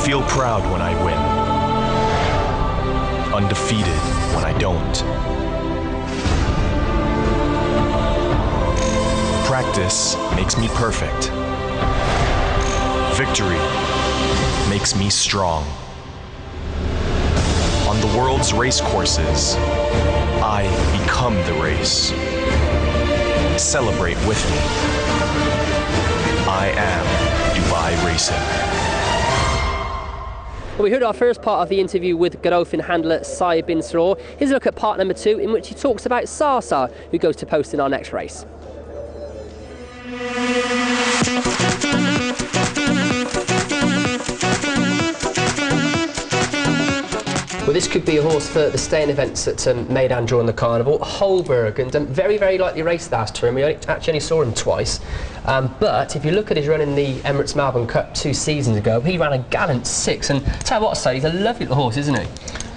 feel proud when I win. Undefeated when I don't. Practice makes me perfect. Victory makes me strong. On the world's race courses, I become the race. Celebrate with me. I am Dubai Racing. Well, we heard our first part of the interview with Godolphin handler Syed Bin Sroor. Here's a look at part number 2, in which he talks about Sasa, who goes to post in our next race. Well, this could be a horse for the staying events at Meydan during the Carnival. Holberg, and very, very likely raced last term. We actually only saw him twice. But if you look at his run in the Emirates Melbourne Cup 2 seasons ago, he ran a gallant 6. And tell you what, he's a lovely little horse, isn't he?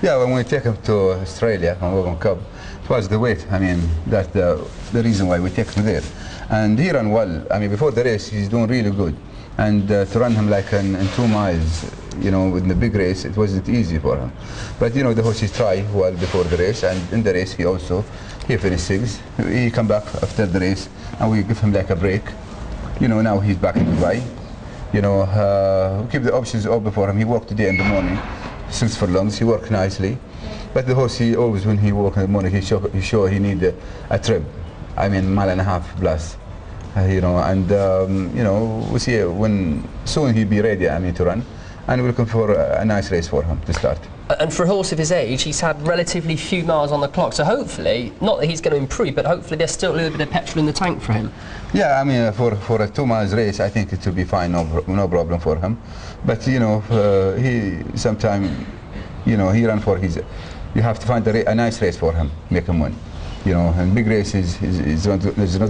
Yeah, when we take him to Australia on Melbourne Cup, it was the weight. I mean, that's the reason why we take him there. And he ran well. I mean, before the race, he's doing really good. And to run him like in 2 miles, you know, in the big race, it wasn't easy for him. But, you know, the horses try well before the race, and in the race, he finished 6th. He come back after the race, and we give him like a break. You know, now he's back in Dubai. You know, we keep the options open for him. He walked today in the morning, 6 furlongs. He worked nicely. But the horse, he always, when he walk in the morning, he sure he need a trip. I mean, 1.5 miles plus. You know, and you know, we see when soon he'll be ready. I mean, to run, and we're looking for a nice race for him to start. And for a horse of his age, he's had relatively few miles on the clock. So hopefully, not that he's going to improve, but hopefully there's still a little bit of petrol in the tank for him. Yeah, I mean, for a 2 miles race, I think it will be fine, no problem for him. But you know, he sometimes, you know, he run for his. You have to find a nice race for him, make him win. You know, and big races is not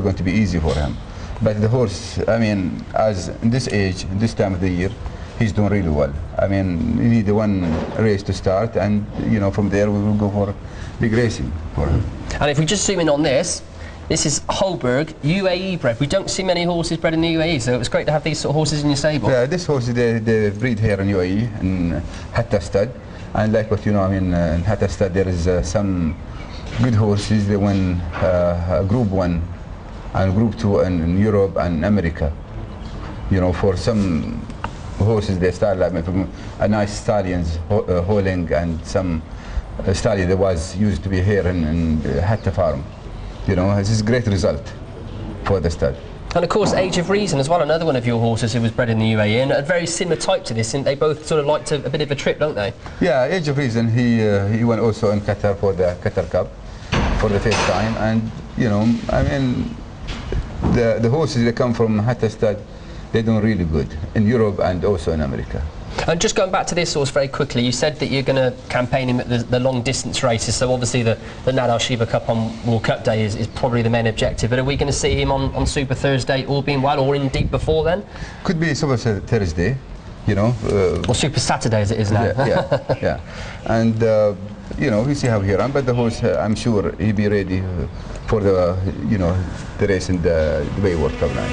going to be easy for him. But the horse, I mean, as in this age, this time of the year, he's doing really well. I mean, you need one race to start, and you know, from there we will go for big racing for him. And if we just zoom in on this is Holberg, UAE bred. We don't see many horses bred in the UAE, so it was great to have these sort of horses in your stable. Yeah, this horse they breed here in UAE, in Hatta Stud, and like what you know, I mean, in Hatta Stud there is some good horses. They win Group 1 and Group 2 in Europe and America. You know, for some horses they start like from a nice stallions, Holing, and some stallion that was used to be here in Hatta Farm. You know, this is a great result for the stud. And of course, Age of Reason as well, another one of your horses who was bred in the UAE, and a very similar type to this, and they both sort of liked a bit of a trip, don't they? Yeah, Age of Reason, he went also in Qatar for the Qatar Cup for the first time, and you know, I mean, the horses that come from Hatta Stud, they're doing really good in Europe and also in America. And just going back to this horse very quickly, you said that you're going to campaign him at the long distance races, so obviously the Nad Al Sheba Cup on World Cup Day is probably the main objective, but are we going to see him on Super Thursday, all being well, or indeed before then? Could be Super Thursday, you know. Or Super Saturday as it is now. Yeah. And you know, we see how he runs, but the horse, I'm sure he'll be ready for the, you know, the race in the Dubai World Cup now.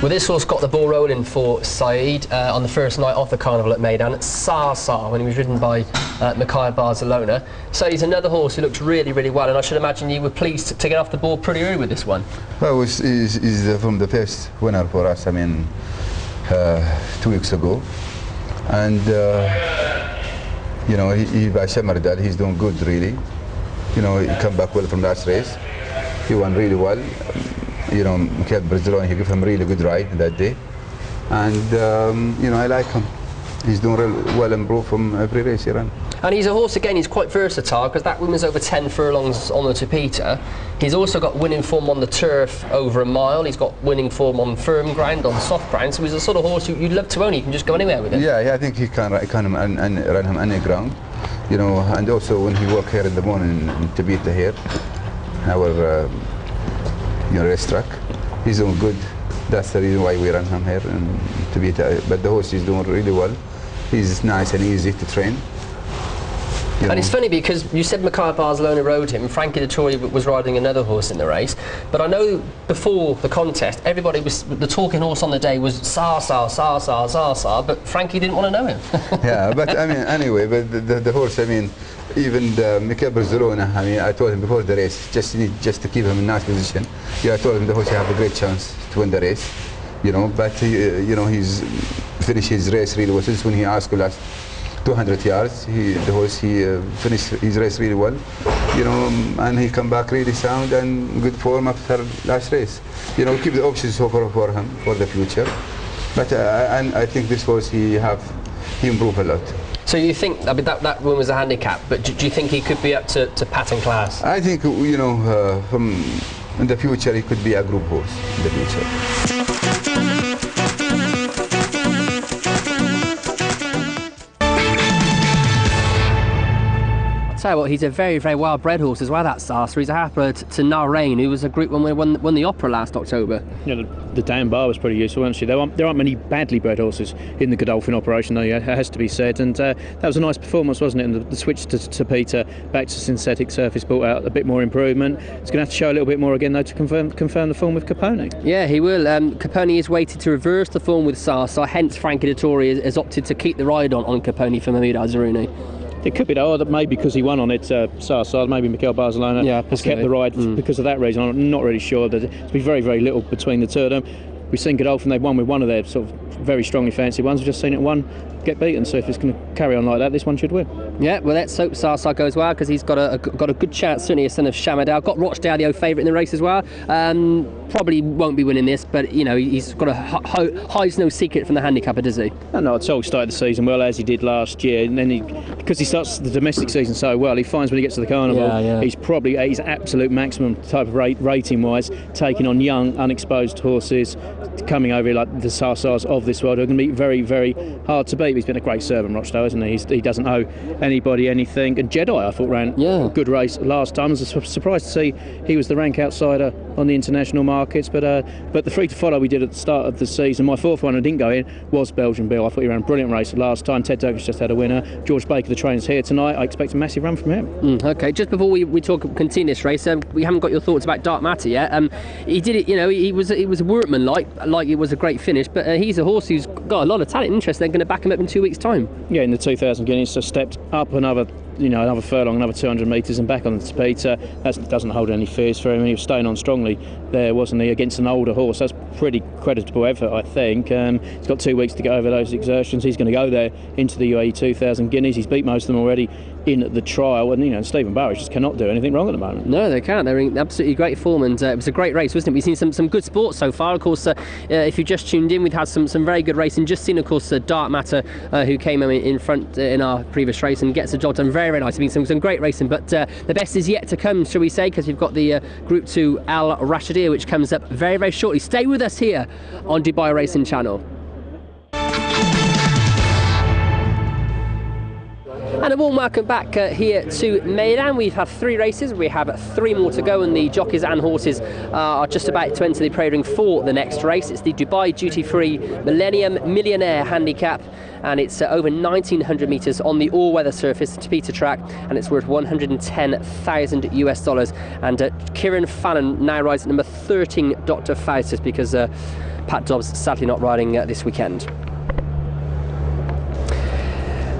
Well, this horse got the ball rolling for Saeed on the first night of the Carnival at Meydan. Sasa, when he was ridden by Mikhail Barcelona. So he's another horse who looks really, really well, and I should imagine you were pleased to get off the board pretty early with this one. Well, he's from the first winner for us, I mean, 2 weeks ago. And, you know, he by Shamardal, he's doing good, really. You know, he come back well from last race. He won really well. You know, Mikhail Barcelona, he gave him a really good ride that day. And, you know, I like him. He's doing real well improved from every race he ran. And he's a horse, again, he's quite versatile, because that win was over 10 furlongs on the Topita. He's also got winning form on the turf over a mile. He's got winning form on firm ground, on soft ground. So he's a sort of horse you'd love to own. You can just go anywhere with him. Yeah, I think he can run him any ground. You know, and also when he walk here in the morning in Topita here, our you know, racetrack, he's doing good. That's the reason why we run him here in Topita. But the horse is doing really well. He's nice and easy to train. And it's funny because you said Mikhail Barcelona rode him, Frankie Dettori was riding another horse in the race, but I know before the contest everybody was, the talking horse on the day was Sa, but Frankie didn't want to know him. Yeah, but I mean, anyway, but the horse, I mean, even Mikhail Barcelona, I mean, I told him before the race, just to keep him in nice position. Yeah, I told him the horse have a great chance to win the race, you know, but you know, he's finished his race really well. Since when he asked last 200 yards, the horse, finished his race really well, you know, and he come back really sound and good form after last race. You know, keep the options for him for the future. But and I think this horse he improved a lot. So you think, I mean, that one was a handicap, but do you think he could be up to pattern class? I think, you know, in the future he could be a group horse in the future. Tell you what, he's a very, very well-bred horse as well, that Sarsa. He's a happer to Narain, who was a Group 1 winner, won the Opera last October. Yeah, the Dan Bar was pretty useful, wasn't she? There aren't many badly bred horses in the Godolphin operation, though, it has to be said. And that was a nice performance, wasn't it? And the switch to Peter back to synthetic surface brought out a bit more improvement. It's going to have to show a little bit more again, though, to confirm the form with Capone. Yeah, he will. Capone is weighted to reverse the form with Sarsa, hence Frankie Dettori has opted to keep the ride on Capone for Mahmoud Al-Zaruni. It could be though, that maybe because he won on it, Sarsard, maybe Mikhail Barcelona has kept the ride because of that reason. I'm not really sure. There's be very, very little between the two of them. We've seen Godolphin, they've won with one of their sort of very strongly fancy ones. We've just seen it one get beaten, so if it's going to carry on like that, this one should win. Yeah, well, let's hope Sarsard goes well, because he's got a good chance, certainly a son of Shamadal. Got Rochdale, the favourite in the race as well. Probably won't be winning this, but you know, he's got hides no secret from the handicapper, does he? No, it's all started the season well, as he did last year, and then because he starts the domestic season so well, he finds when he gets to the Carnival, he's probably at his absolute maximum type of rating wise, taking on young, unexposed horses, coming over like the Sarsards of this world, who are going to be very, very hard to beat. He's been a great servant, Rochdale, hasn't he? He doesn't owe anybody anything. And Jedi, I thought, ran a good race last time. I was surprised to see he was the rank outsider on the international markets, but the free to follow we did at the start of the season, my fourth one I didn't go in, was Belgian Bill. I thought he ran a brilliant race last time. Ted Douglas just had a winner. George Baker, the trainer's here tonight. I expect a massive run from him. Okay, just before we continue this race, we haven't got your thoughts about Dark Matter yet. He did it, you know, he was a workman like it was a great finish, but he's a horse who's got a lot of talent and interest. They're going to back him up in 2 weeks' time. Yeah, in the 2000 Guineas, so stepped up another furlong, another 200 metres and back on the Peter. That doesn't hold any fears for him. He was staying on strongly there, wasn't he, against an older horse. That's pretty creditable effort, I think. He's got 2 weeks to get over those exertions. He's going to go there into the UAE 2000 Guineas. He's beat most of them already in the trial, and you know, Stephen Barrett just cannot do anything wrong at the moment. No, they can't. They're in absolutely great form, and it was a great race, wasn't it? We've seen some good sports so far. Of course, if you just tuned in, we've had some very good racing. Just seen, of course, Dark Matter, who came in front in our previous race and gets the job done. Very, very nice. It's been some great racing, but the best is yet to come, shall we say, because we've got the Group 2 Al Rashidiya, which comes up very, very shortly. Stay with us here on Dubai Racing Channel. And a warm welcome back here to Meydan. We've had 3 races, we have 3 more to go, and the jockeys and horses are just about to enter the parade ring for the next race. It's the Dubai duty-free Millennium Millionaire Handicap, and it's over 1900 metres on the all-weather surface, Peter track, and it's worth $110,000 US. And Kieran Fallon now rides at number 13, Dr. Faustus, because Pat Dobbs sadly not riding this weekend.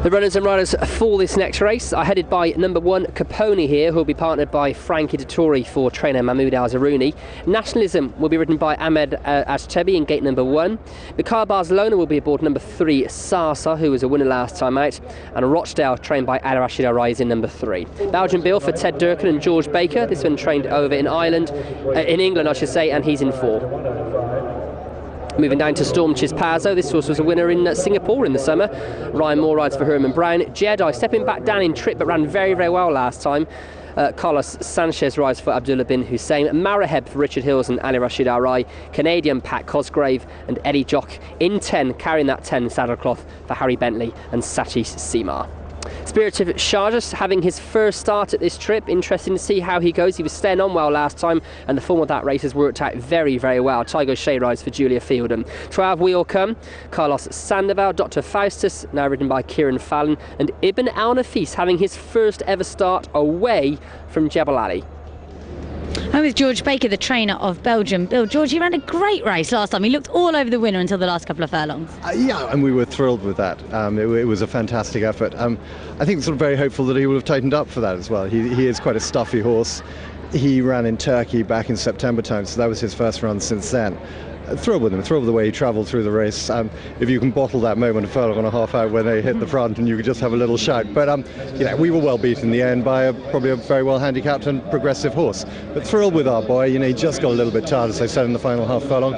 The runners and riders for this next race are headed by number 1 Capone here, who will be partnered by Frankie Dettori for trainer Mahmoud Al-Zaruni. Nationalism will be ridden by Ahmed Ashtabi in gate number 1. Mikhail Barcelona will be aboard number 3 Sarsa, who was a winner last time out, and Rochdale, trained by Rashidiya, is in number 3. Belgian Bill for Ted Durkin and George Baker. This one trained over in England, I should say, and he's in 4. Moving down to Storm Chispazzo, this horse was a winner in Singapore in the summer. Ryan Moore rides for Herman Brown. Jedi stepping back down in trip, but ran very, very well last time. Carlos Sanchez rides for Abdullah bin Hussein. Maraheb for Richard Hills and Ali Rashid Arai. Canadian Pat Cosgrave and Eddie Jock in 10, carrying that 10 saddlecloth for Harry Bentley and Satish Seemar. Spirit of Sharjah having his first start at this trip. Interesting to see how he goes. He was staying on well last time, and the form of that race has worked out very, very well. Tiger Shea rides for Julia Fieldham. 12 Wheel Come, Carlos Sandoval, Dr. Faustus, now ridden by Kieran Fallon, and Ibn Al Nafis having his first ever start away from Jebel Ali. I'm with George Baker, the trainer of Belgium. Bill, George, he ran a great race last time. He looked all over the winner until the last couple of furlongs. Yeah, and we were thrilled with that. It was a fantastic effort. I think sort of very hopeful that he will have tightened up for that as well. He is quite a stuffy horse. He ran in Turkey back in September time, so that was his first run since then. Thrilled with him, thrilled with the way he travelled through the race. If you can bottle that moment of furlong and a half out when they hit the front and you could just have a little shout. But we were well beaten in the end by probably a very well handicapped and progressive horse. But thrilled with our boy. He just got a little bit tired, as I said, in the final half furlong.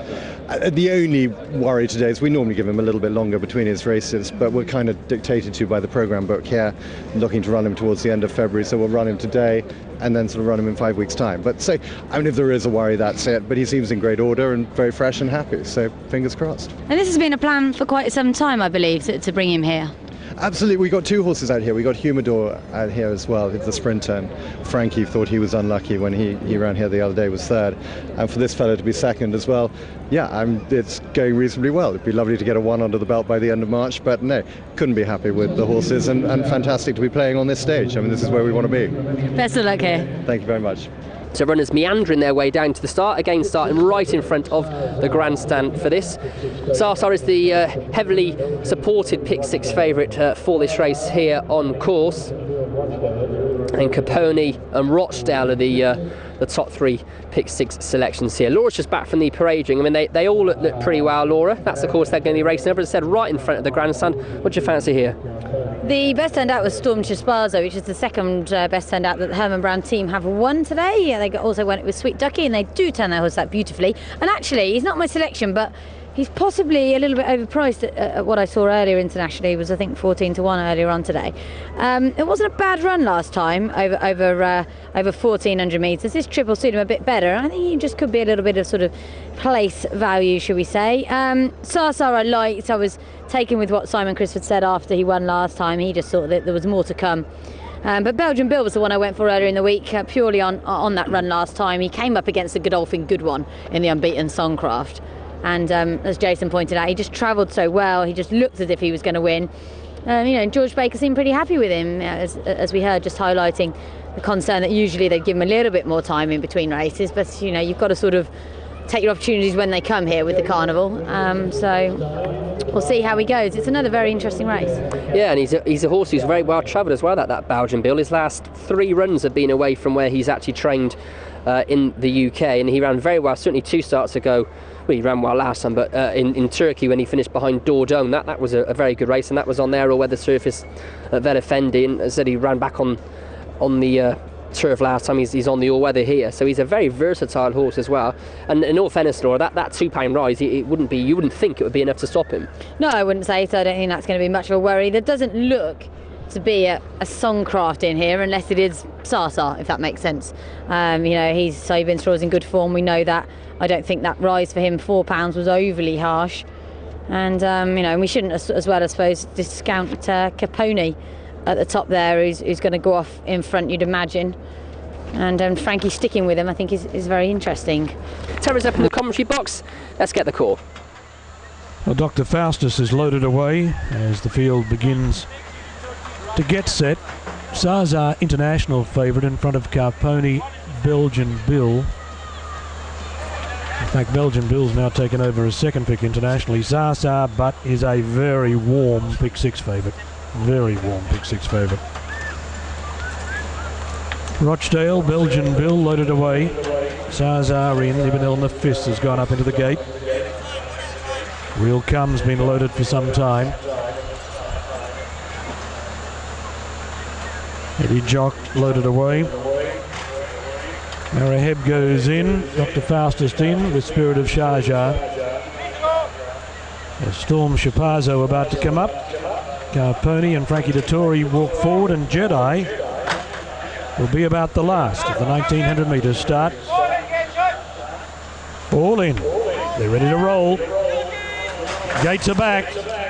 The only worry today is we normally give him a little bit longer between his races, but we're kind of dictated to by the programme book here, looking to run him towards the end of February, so we'll run him today and then sort of run him in 5 weeks' time. But so, if there is a worry, that's it. But he seems in great order and very fresh and happy, so fingers crossed. And this has been a plan for quite some time, I believe, to bring him here. Absolutely, we got two horses out here. We got Humidor out here as well, the sprinter. And Frankie thought he was unlucky when he ran here the other day, was third. And for this fellow to be second as well, it's going reasonably well. It'd be lovely to get a one under the belt by the end of March, but no, couldn't be happy with the horses, and fantastic to be playing on this stage. This is where we want to be. Best of luck here. Thank you very much. So runners meandering their way down to the start, again starting right in front of the grandstand for this. Sarsar is the heavily supported pick 6 favourite for this race here on course. And Capone and Rochdale are the top 3 pick 6 selections here. Laura's just back from the parading. They all look pretty well, Laura. That's the course they're going to be racing over. As I said, right in front of the grandstand. What do you fancy here? The best turnout was Storm Chispazo, which is the second best turnout that the Herman Brown team have won today. Yeah, they also went with Sweet Ducky, and they do turn their horse out beautifully. And actually, he's not my selection, but he's possibly a little bit overpriced at what I saw earlier internationally. It was, I think, 14 to 1 earlier on today. It wasn't a bad run last time over 1,400 metres. This trip will suit him a bit better. I think he just could be a little bit of sort of place value, should we say. Sarsar I liked. I was taken with what Simon Crisford said after he won last time. He just thought that there was more to come. But Belgian Bill was the one I went for earlier in the week, purely on that run last time. He came up against the Godolphin Good One in the unbeaten Songcraft. And as Jason pointed out, he just travelled so well. He just looked as if he was going to win. George Baker seemed pretty happy with him, as we heard, just highlighting the concern that usually they'd give him a little bit more time in between races. But, you've got to sort of take your opportunities when they come here with the Carnival. So we'll see how he goes. It's another very interesting race. Yeah, and he's a horse who's very well travelled as well, that Belgian Bill. His last 3 runs have been away from where he's actually trained in the UK, and he ran very well, certainly 2 starts ago. Well, he ran well last time, but in Turkey when he finished behind Dordogne, that was a very good race, and that was on their all-weather surface at Velafendi, and as I said, he ran back on the turf last time. He's on the all-weather here, so he's a very versatile horse as well. And in all fairness, Laura, that £2 rise, you wouldn't think it would be enough to stop him. No, I wouldn't say so. I don't think that's going to be much of a worry. There doesn't look to be a Songcraft in here, unless it is Sarsar, if that makes sense. He's been Straw's in good form. We know that. I don't think that rise for him, £4, was overly harsh. And we shouldn't as well, I suppose, discount Capone at the top there, who's going to go off in front, you'd imagine. And Frankie sticking with him, I think, is very interesting. Terra's up in the commentary box. Let's get the call. Well, Dr. Faustus is loaded away as the field begins to get set. Sarsar international favourite in front of Carponi, Belgian Bill. In fact, Belgian Bill's now taken over as second pick internationally. Sarsar, but is a very warm pick 6 favourite. Very warm pick 6 favourite. Rochdale, Belgian Bill loaded away. Sarsar in. Ibn El Nafis has gone up into the gate. Wheel Come's been loaded for some time. Eddie Jock loaded away. Maraheb goes in. Dr. Faustus in with Spirit of Sharjah. Storm Shapazo about to come up. Carponi and Frankie Dettori walk forward, and Jedi will be about the last of the 1900 metres start. All in. They're ready to roll. Gates are back.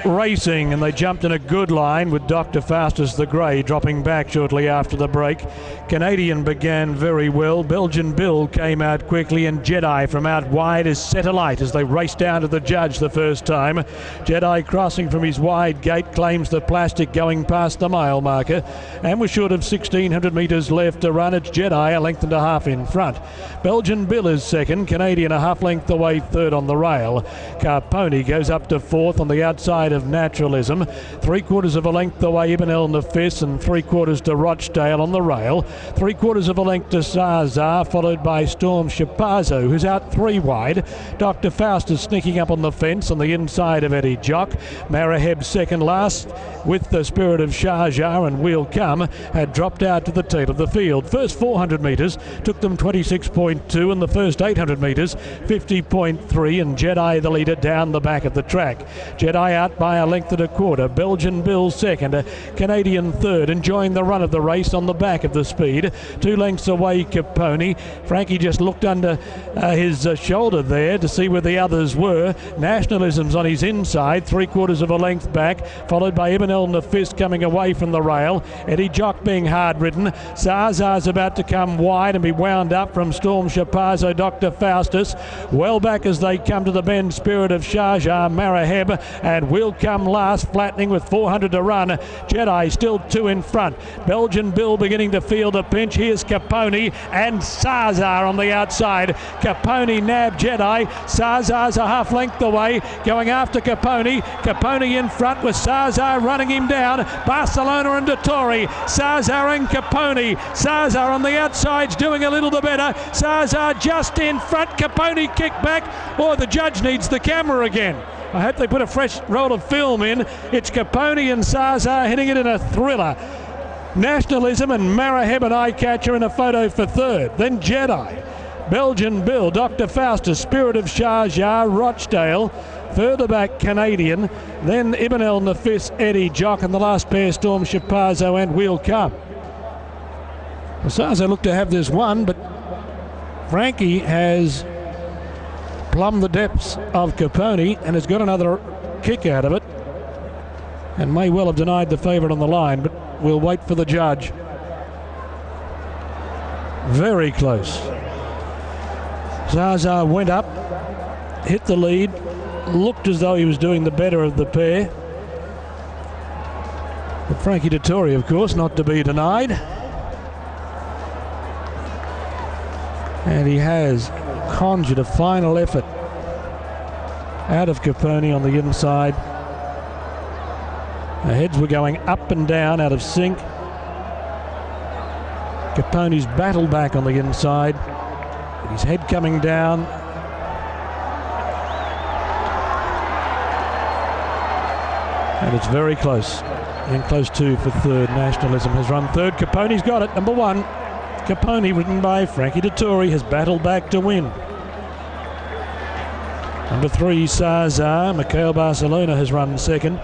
racing, and they jumped in a good line with Dr. Faustus the Grey dropping back shortly after the break. Canadian began very well. Belgian Bill came out quickly, and Jedi from out wide is set alight as they race down to the judge the first time. Jedi crossing from his wide gate claims the plastic going past the mile marker, and was short of 1,600 metres left to run. It's Jedi a length and a half in front. Belgian Bill is second. Canadian a half length away third on the rail. Carponi goes up to fourth on the outside of Naturalism. 3/4 of a length away Ibn El Nafis, and 3/4 to Rochdale on the rail. 3/4 of a length to Sazar, followed by Storm Shapazo, who's out 3 wide. Dr. Faustus sneaking up on the fence on the inside of Eddie Jock. Maraheb second last with the Spirit of Shah Jar and Wheel Come had dropped out to the tail of the field. First 400 metres took them 26.2, and the first 800 metres 50.3, and Jedi the leader down the back of the track. Jedi out by a length and a quarter. Belgian Bill second, Canadian third, enjoying the run of the race on the back of the speed. 2 lengths away Caponi. Frankie just looked under his shoulder there to see where the others were. Nationalism's on his inside, 3/4 of a length back, followed by Ibn El Nafis coming away from the rail. Eddie Jock being hard ridden. Sazar's about to come wide and be wound up from Storm Shapazo, Dr. Faustus. Well back as they come to the bend, Spirit of Shah Jar, Maraheb, and Will Come last, flattening with 400 to run. Jedi still 2 in front. Belgian Bill beginning to feel the pinch. Here's Caponi and Sazar on the outside. Caponi nabbed Jedi. Sazar's a half length away, going after Caponi. Caponi in front with Sazar running him down. Barcelona and Dettori. Sazar and Caponi. Sazar on the outside's doing a little bit better. Sazar just in front. Caponi kicked back. Oh, the judge needs the camera again. I hope they put a fresh roll of film in. It's Caponi and Sazar hitting it in a thriller. Nationalism and Maraheb and Eyecatcher in a photo for third. Then Jedi. Belgian Bill, Dr. Faustus, Spirit of Shah Jar, Rochdale. Further back Canadian. Then Ibn El Nafis, Eddie Jock, and the last pair Storm Shapazo and Wheel Come. Sazar looked to have this one, but Frankie has plumbed the depths of Caponi and has got another kick out of it, and may well have denied the favourite on the line, but we'll wait for the judge. Very close. Sazar went up, hit the lead, looked as though he was doing the better of the pair. But Frankie Dettori, of course, not to be denied. And he has conjured a final effort out of Caponi on the inside. The heads were going up and down out of sync. Caponi's battled back on the inside, his head coming down. And it's very close. And close too for third. Nationalism has run third. Caponi's got it, number 1. Caponi, ridden by Frankie Dettori, has battled back to win. Number 3, Sazar. Mikhail Barcelona has run second.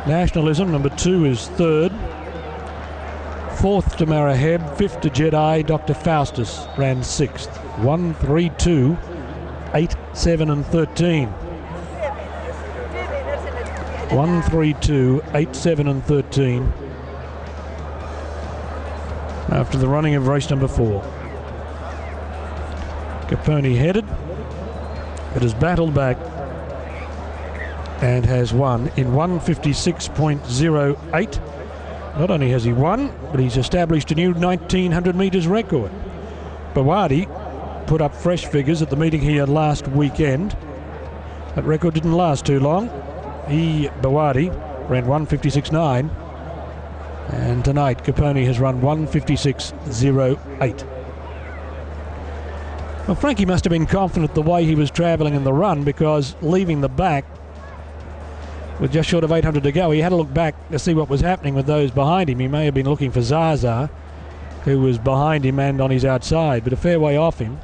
Nationalism, number 2, is third. 4th to Maraheb. 5th to Jedi. Dr. Faustus ran 6th. 1, 3, 2, 8, 7 and 13. 1, 3, 2, 8, 7 and 13. After the running of race number 4. Caponi headed. It has battled back and has won in 1:56.08. Not only has he won, but he's established a new 1900 metres record. Bawadi put up fresh figures at the meeting he had last weekend. That record didn't last too long. Bawadi ran 1:56.9. And tonight, Caponi has run 1:56.08. Well, Frankie must have been confident the way he was travelling in the run, because leaving the back with just short of 800 to go, he had to look back to see what was happening with those behind him. He may have been looking for Zaza, who was behind him and on his outside, but a fair way off him.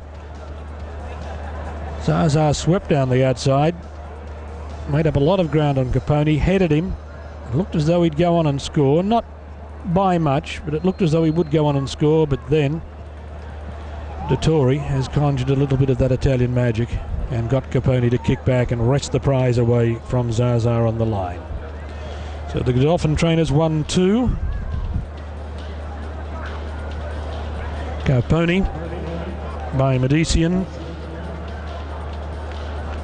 Zaza swept down the outside, made up a lot of ground on Caponi, headed him, looked as though he'd go on and score. Not by much, but it looked as though he would go on and score, but then Dettori has conjured a little bit of that Italian magic. and got Caponi to kick back and wrest the prize away from Zaza on the line. So the Godolphin trainers 1-2. Caponi by Medician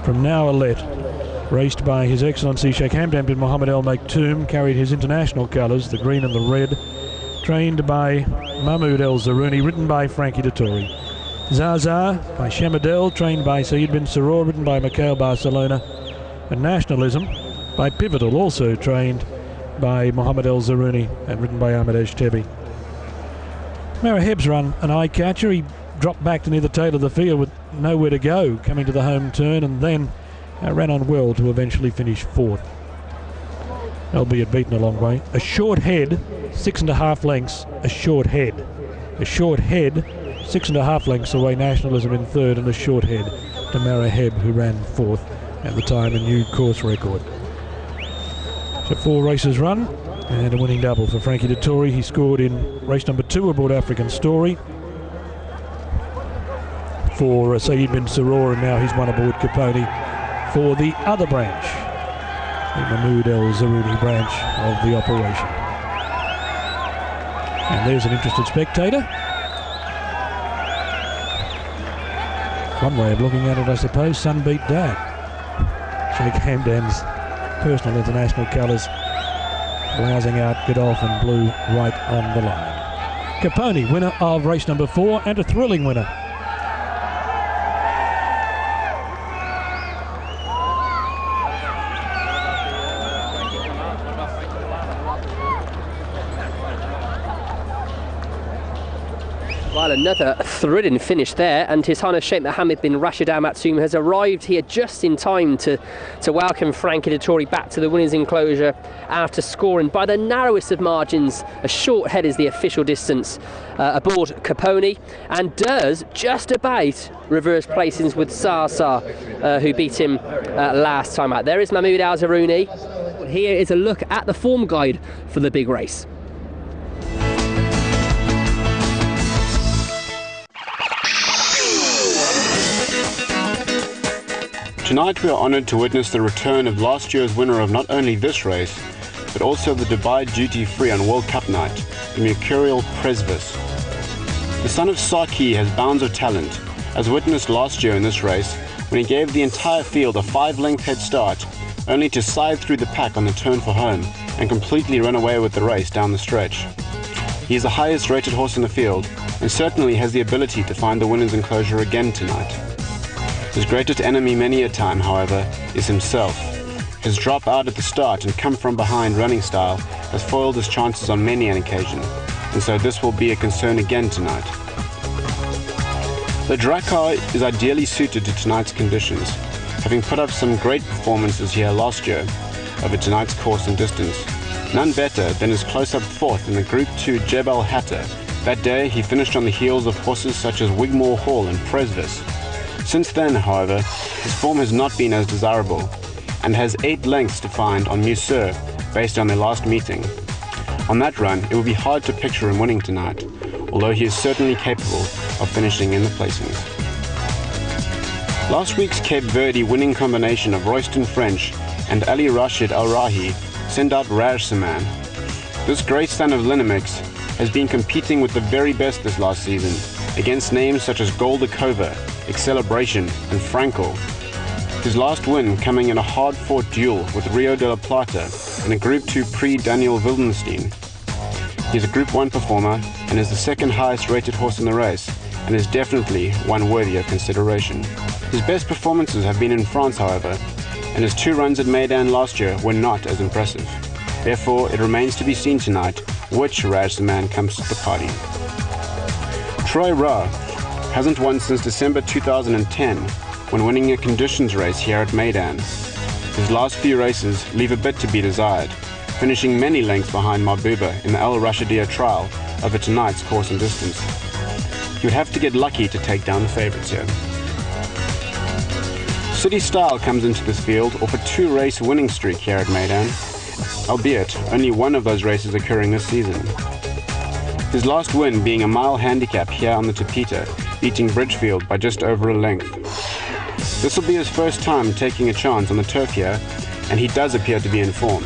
from Now Alette, raced by His Excellency Sheikh Hamdan bin Mohammed Al Maktoum, carried his international colours, the green and the red, trained by Mahmoud El Zarouni, ridden by Frankie Dettori. Zaza by Shamadel, trained by Saeed bin Saror, ridden by Mikhail Barcelona. And Nationalism by Pivotal, also trained by Mohammed El Zarouni and ridden by Ahmed Ejtebi. Maraheb's run an eye catcher. He dropped back to near the tail of the field with nowhere to go, coming to the home turn, and then ran on well to eventually finish 4th, albeit beaten a long way. A short head, 6.5 lengths, a short head. A short head, 6.5 lengths away, Nationalism in 3rd, and a short head to Maraheb, who ran 4th, at the time a new course record. So 4 races run, and a winning double for Frankie Dettori. He scored in race number 2 aboard African Story for Saeed bin Saror, and now he's won aboard Caponi for the other branch, the Mahmoud El Zarouni branch of the operation. And there's an interested spectator. One way of looking at it, I suppose, Sunbeat Dad. Sheikh Hamdan's personal international colours, blousing out Godolphin blue right on the line. Caponi, winner of race number 4, and a thrilling winner. Well, another thrilling finish there, and His Highness Sheikh Mohammed bin Rashid Al Maktoum has arrived here just in time to welcome Frankie Dettori back to the winners' enclosure after scoring by the narrowest of margins. A short head is the official distance aboard Caponi, and does just about reverse placings with Sasa, who beat him last time out. There is Mahmoud Al Zarouni. Here is a look at the form guide for the big race. Tonight we are honoured to witness the return of last year's winner of not only this race, but also the Dubai Duty Free on World Cup night, the Mercurial Presvis. The son of Saki has bounds of talent, as witnessed last year in this race, when he gave the entire field a 5-length head start, only to scythe through the pack on the turn for home, and completely run away with the race down the stretch. He is the highest rated horse in the field, and certainly has the ability to find the winner's enclosure again tonight. His greatest enemy many a time, however, is himself. His drop out at the start and come from behind running style has foiled his chances on many an occasion, and so this will be a concern again tonight. The Drakkar is ideally suited to tonight's conditions, having put up some great performances here last year over tonight's course and distance. None better than his close-up 4th in the Group 2 Jebel Hatter. That day he finished on the heels of horses such as Wigmore Hall and Presvis. Since then, however, his form has not been as desirable, and has 8 lengths to find on Museur based on their last meeting. On that run, it would be hard to picture him winning tonight, although he is certainly capable of finishing in the placings. Last week's Cape Verde winning combination of Royston French and Ali Rashid Al Rahi sent out Raceday. This great son of Linamix has been competing with the very best this last season, against names such as Goldacova, Acceleration and Frankel. His last win coming in a hard-fought duel with Rio de la Plata in a Group 2 pre-Daniel Wildenstein. He is a Group 1 performer and is the second highest rated horse in the race, and is definitely one worthy of consideration. His best performances have been in France, however, and his 2 runs at Meydan last year were not as impressive. Therefore, it remains to be seen tonight which Raceday comes to the party. Troy Ra hasn't won since December 2010, when winning a conditions race here at Meydan. His last few races leave a bit to be desired, finishing many lengths behind Mahbuba in the Al Rashidiya trial over tonight's course and distance. You'd have to get lucky to take down the favourites here. City Style comes into this field off a 2-race winning streak here at Meydan, albeit only one of those races occurring this season. His last win being a mile handicap here on the Tapita, beating Bridgefield by just over a length. This will be his first time taking a chance on the turf here, and he does appear to be in form.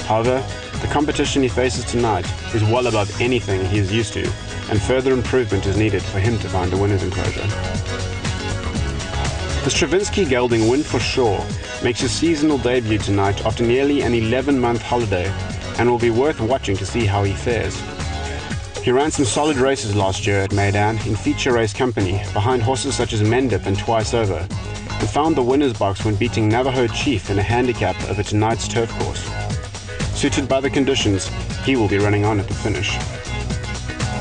However, the competition he faces tonight is well above anything he is used to, and further improvement is needed for him to find a winner's enclosure. The Stravinsky gelding Win for Sure makes his seasonal debut tonight after nearly an 11-month holiday, and will be worth watching to see how he fares. He ran some solid races last year at Meydan in feature race company behind horses such as Mendip and Twice Over, and found the winner's box when beating Navajo Chief in a handicap over tonight's turf course. Suited by the conditions, he will be running on at the finish.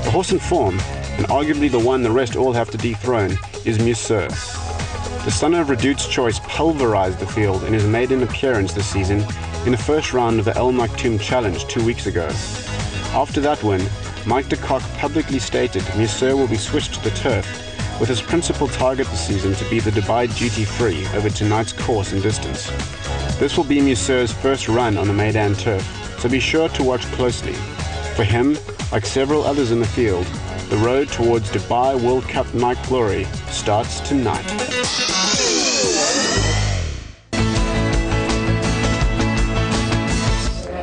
The horse in form, and arguably the one the rest all have to dethrone, is Monsieur. The son of Redout's Choice pulverized the field in his maiden appearance this season in the first round of the El Maktoum Challenge 2 weeks ago. After that win, Mike de Kock publicly stated Monsieur will be switched to the turf, with his principal target this season to be the Dubai Duty Free over tonight's course and distance. This will be Monsieur's first run on the Meydan turf, so be sure to watch closely. For him, like several others in the field, the road towards Dubai World Cup night glory starts tonight.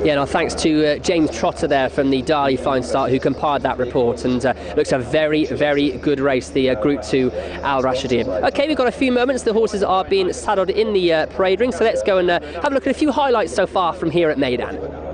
Yeah, no, thanks to James Trotter there from the Darley Fine Start who compiled that report, and looks a very, very good race, the Group 2 Al Rashidiya. Okay, we've got a few moments. The horses are being saddled in the parade ring, so let's go and have a look at a few highlights so far from here at Meydan.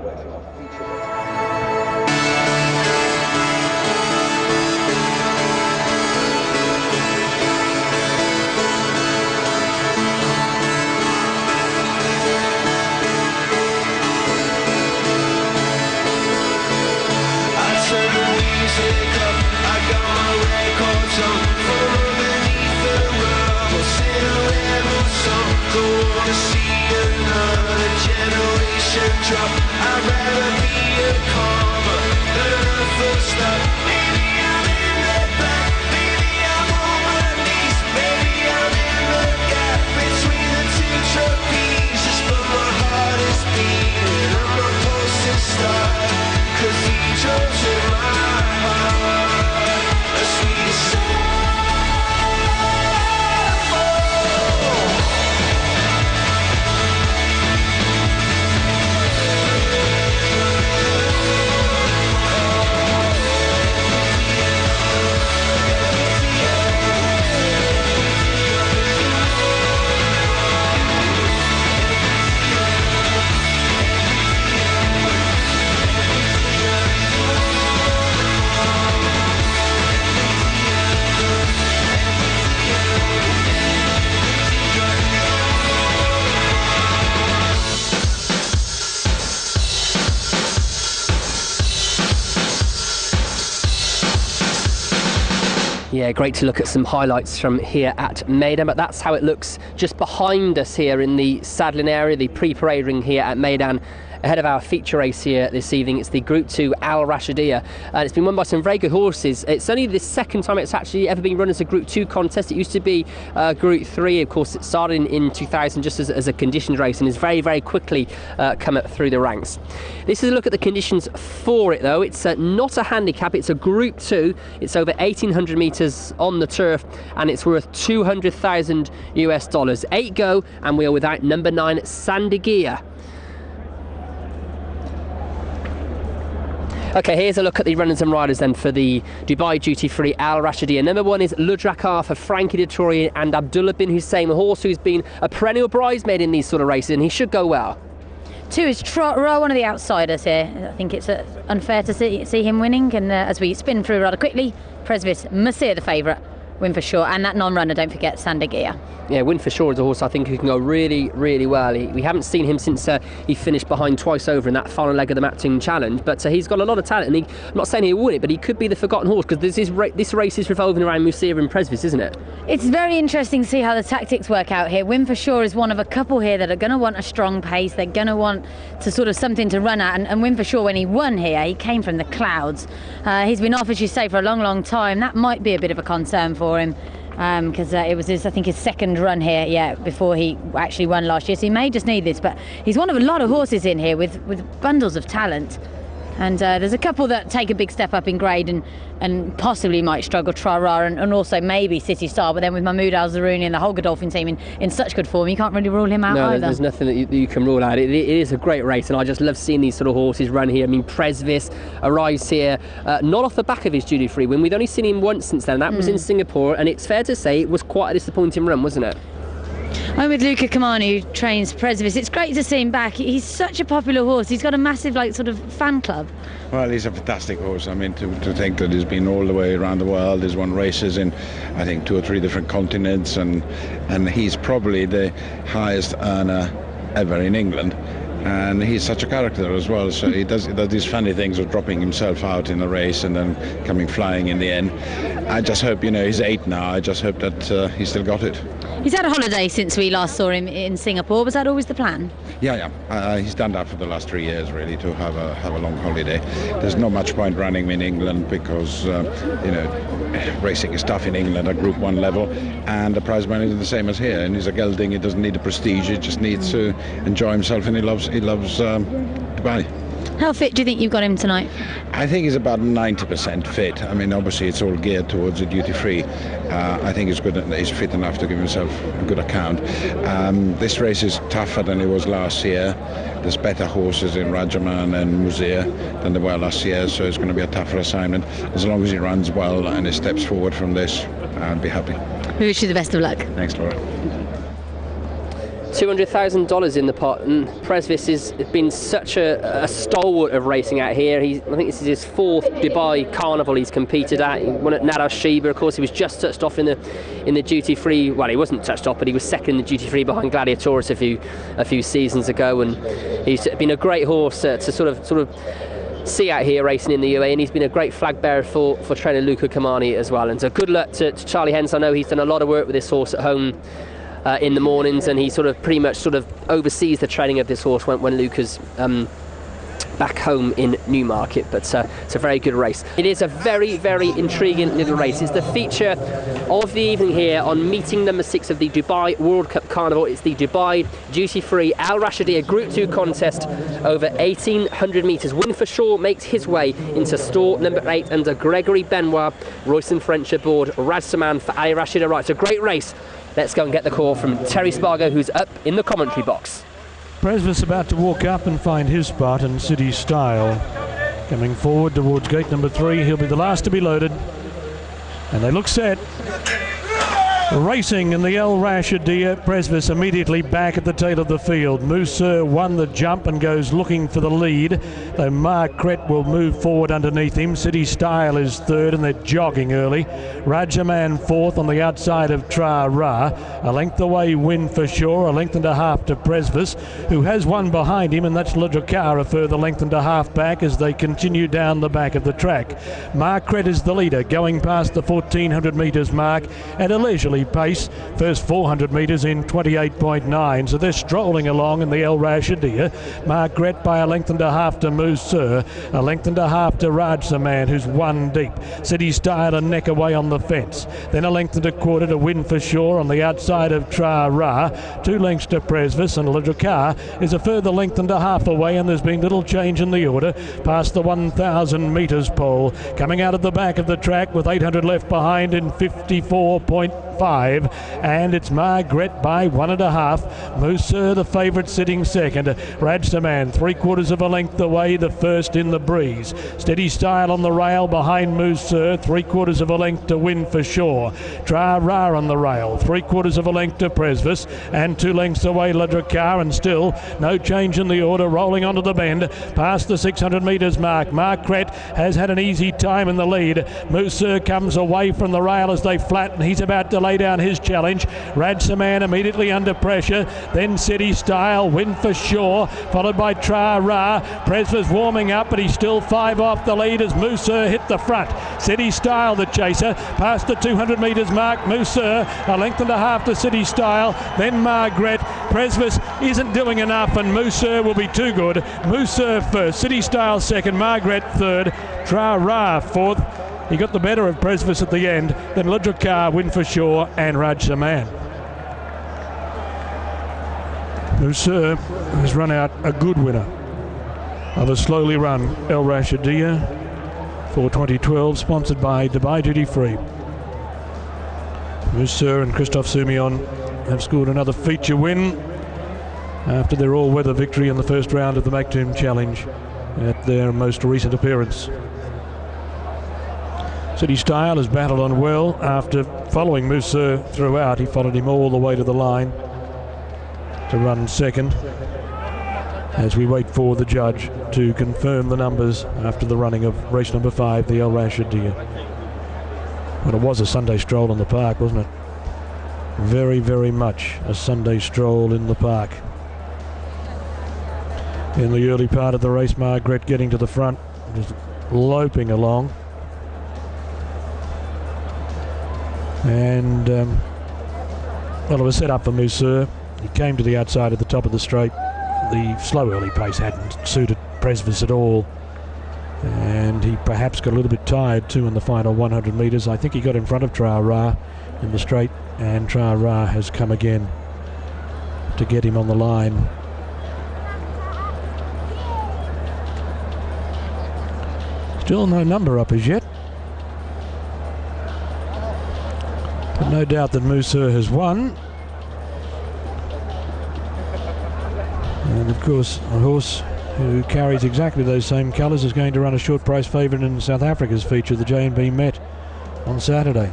Yeah, great to look at some highlights from here at Meydan, but that's how it looks just behind us here in the saddling area, the pre-parade ring here at Meydan, ahead of our feature race here this evening. It's the Group 2 Al Rashidiya, and it's been won by some very good horses. It's only the second time it's actually ever been run as a Group 2 contest. It used to be Group 3, of course. It started in 2000 just as a conditioned race, and has very, very quickly come up through the ranks. This is a look at the conditions for it, though. It's not a handicap, it's a Group 2. It's over 1,800 metres on the turf, and it's worth $200,000 US. 8 go, and we are without number 9, Sandigia. Okay, here's a look at the runners and riders then for the Dubai Duty Free Al Rashidiya. Number 1 is Ludrakar for Frankie Dettori and Abdullah bin Hussein, a horse who's been a perennial bridesmaid in these sort of races, and he should go well. 2 is Trot Row, one of the outsiders here. I think it's unfair to see him winning, and as we spin through rather quickly, Presvis Masir the favourite, Win for Sure, and that non-runner, don't forget, Sandigia. Yeah, Win for Sure is a horse I think who can go really, really well. We haven't seen him since he finished behind Twice Over in that final leg of the Maktoum Challenge, but he's got a lot of talent, and I'm not saying he'll win it, but he could be the forgotten horse, because this race is revolving around Musir and Presvis, isn't it? It's very interesting to see how the tactics work out here. Win for Sure is one of a couple here that are going to want a strong pace. They're going to want to sort of something to run at, and Win for Sure, when he won here, he came from the clouds. He's been off, as you say, for a long, long time. That might be a bit of a concern for him. Because it was I think his second run here, before he actually won last year. So he may just need this, but he's one of a lot of horses in here with bundles of talent. And there's a couple that take a big step up in grade and possibly might struggle, Tra-Ra and also maybe City Star, but then with Mahmoud Al-Zaruni and the whole Godolphin team in such good form, you can't really rule him out either. No, there's nothing that you can rule out. It is a great race, and I just love seeing these sort of horses run here. I mean, Presvis arrives here, not off the back of his duty-free win. We've only seen him once since then, that was in Singapore, and it's fair to say it was quite a disappointing run, wasn't it? I'm with Luca Kamani, who trains Presvis. It's great to see him back. He's such a popular horse. He's got a massive, sort of fan club. Well, he's a fantastic horse. I mean, to think that he's been all the way around the world. He's won races in, I think, 2 or 3 different continents, and he's probably the highest earner ever in England. And he's such a character as well, so he does these funny things of dropping himself out in a race and then coming flying in the end. I just hope, he's 8 now, I just hope that he's still got it. He's had a holiday since we last saw him in Singapore. Was that always the plan? Yeah. He's done that for the last 3 years, really, to have a long holiday. There's not much point running him in England because, racing is tough in England at Group 1 level, and the prize money is the same as here. And he's a gelding, he doesn't need the prestige, he just needs to enjoy himself, and he loves Dubai. How fit do you think you've got him tonight? I think he's about 90% fit. I mean, obviously it's all geared towards the duty-free. I think he's fit enough to give himself a good account. This race is tougher than it was last year. There's better horses in Rajaman and Musir than there were last year, so it's going to be a tougher assignment. As long as he runs well and he steps forward from this, I'll be happy. We wish you the best of luck. Thanks, Laura. $200,000 in the pot, and Presvis has been such a stalwart of racing out here. I think this is his 4th Dubai Carnival he's competed at. He won at Nadas Sheba, of course. He was just touched off in the duty-free. Well, he wasn't touched off, but he was second in the duty-free behind Gladiatoris a few seasons ago, and he's been a great horse to sort of see out here racing in the UAE, and he's been a great flag bearer for trainer Luca Kamani as well. And so good luck to Charlie Hens. I know he's done a lot of work with this horse at home in the mornings, and he pretty much oversees the training of this horse when Luca's back home in Newmarket. But it's a very good race. It is a very, very intriguing little race. It's the feature of the evening here on meeting number 6 of the Dubai World Cup Carnival. It's the Dubai duty-free Al Rashidiya Group 2 contest over 1,800 metres. Win for Sure makes his way into store number 8 under Gregory Benoit, Royston French aboard Raz Saman for Ali Rashidiya. Right, it's a great race. Let's go and get the call from Terry Spargo, who's up in the commentary box. Presvis about to walk up and find his spot, and City Style coming forward towards gate number 3. He'll be the last to be loaded, and they look set. Racing in the Al Rashidiya. Presvis immediately back at the tail of the field. Musser won the jump and goes looking for the lead, though Marquette will move forward underneath him. City Style is 3rd, and they're jogging early. Rajaman 4th on the outside of Tra-Ra. A length away, Win for Sure, a length and a half to Presvis, who has one behind him, and that's Ladrakar, a further length and a half back as they continue down the back of the track. Marquette is the leader, going past the 1,400 metres mark at a leisurely pace. First 400 metres in 28.9, so they're strolling along in the Al Rashidiya. Marquette by a length and a half to Musser, a length and a half to Raj Saman, who's 1 deep. City Style a neck away on the fence, then a length and a quarter to Win for Sure on the outside of Tra-Ra. 2 lengths to Presvis, and Ladrakar is a further length and a half away, and there's been little change in the order past the 1,000 metres pole. Coming out of the back of the track with 800 left behind in 54.5, and it's Margaret by 1.5. Musser the favourite sitting second. Rajsaman 3/4 of a length away, the first in the breeze. Steady Style on the rail behind Musser, 3/4 of a length to Win for Sure. Tra-Ra on the rail, 3/4 of a length to Presvis, and 2 lengths away Ladrakar, and still no change in the order, rolling onto the bend past the 600 metres mark. Marquette has had an easy time in the lead. Musser comes away from the rail as they flatten. He's about to lay down his challenge. Rajsaman immediately under pressure, then City Style, Win for Sure, followed by Tra-Ra. Presvis warming up, but he's still 5 off the lead as Musser hit the front. City Style the chaser, past the 200 metres mark. Musser a length and a half to City Style, then Margaret. Presvis isn't doing enough, and Musser will be too good. Musser first, City Style second, Margaret third, Tra-Ra fourth. He got the better of Presvis at the end, then Ladrakar, Win for Sure, and Raj Saman. Musser has run out a good winner of a slowly run El Rashidiya for 2012, sponsored by Dubai Duty Free. Musser and Christophe Soumillon have scored another feature win after their all-weather victory in the first round of the Maktoum Challenge at their most recent appearance. City Style has battled on well after following Musser throughout. He followed him all the way to the line to run second, as we wait for the judge to confirm the numbers after the running of race number 5, the El Rashidiya. Well, it was a Sunday stroll in the park, wasn't it? Very, very much a Sunday stroll in the park. In the early part of the race, Margaret getting to the front, just loping along. And well, it was set up for Musser. He came to the outside at the top of the straight. The slow early pace hadn't suited Presvis at all, and he perhaps got a little bit tired too in the final 100 metres. I think he got in front of Tra Ra in the straight, and Tra Ra has come again to get him on the line. Still no number up as yet, but no doubt that Musser has won. And of course, a horse who carries exactly those same colours is going to run a short price favourite in South Africa's feature, the J&B Met, on Saturday.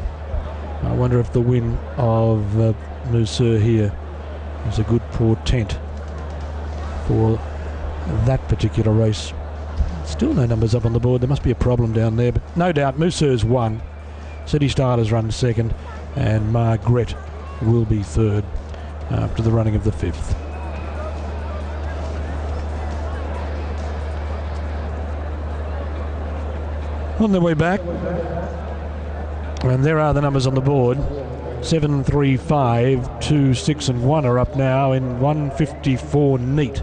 I wonder if the win of Musser here is a good portent for that particular race. Still no numbers up on the board. There must be a problem down there, but no doubt Musser's won. City Style has run second, and Margret will be third after the running of the 5th. On their way back, and there are the numbers on the board. 7, 3, 5, 2, 6 and 1 are up now in 154 neat.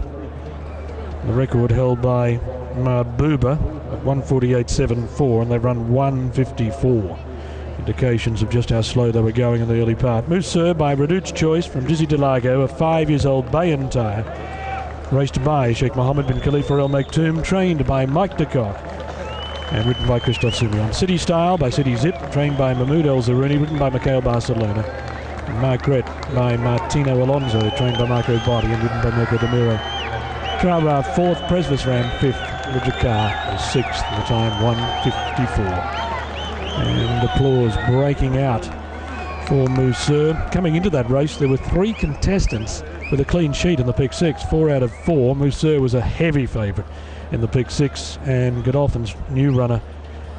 The record held by Mahbouba at 148.74, and they run 154. Indications of just how slow they were going in the early part. Musser by Redout's Choice from Dizzy Delago, a 5-year-old Bayan tyre. Raced by Sheikh Mohammed bin Khalifa Al Maktoum, trained by Mike de Kock, and written by Christophe Soumillon. City Style by City Zip, trained by Mahmoud El Zarouni, written by Mikhail Barcelona. And Margret by Martino Alonso, trained by Marco Botti and written by Mirko De Miro. Tra Ra 4th, Presvis ran 5th, Lujakar is 6th, the time 1:54. And applause breaking out for Musser. Coming into that race, there were 3 contestants with a clean sheet in the pick 6, 4 out of 4. Musser was a heavy favourite in the pick 6, and Godolphin's new runner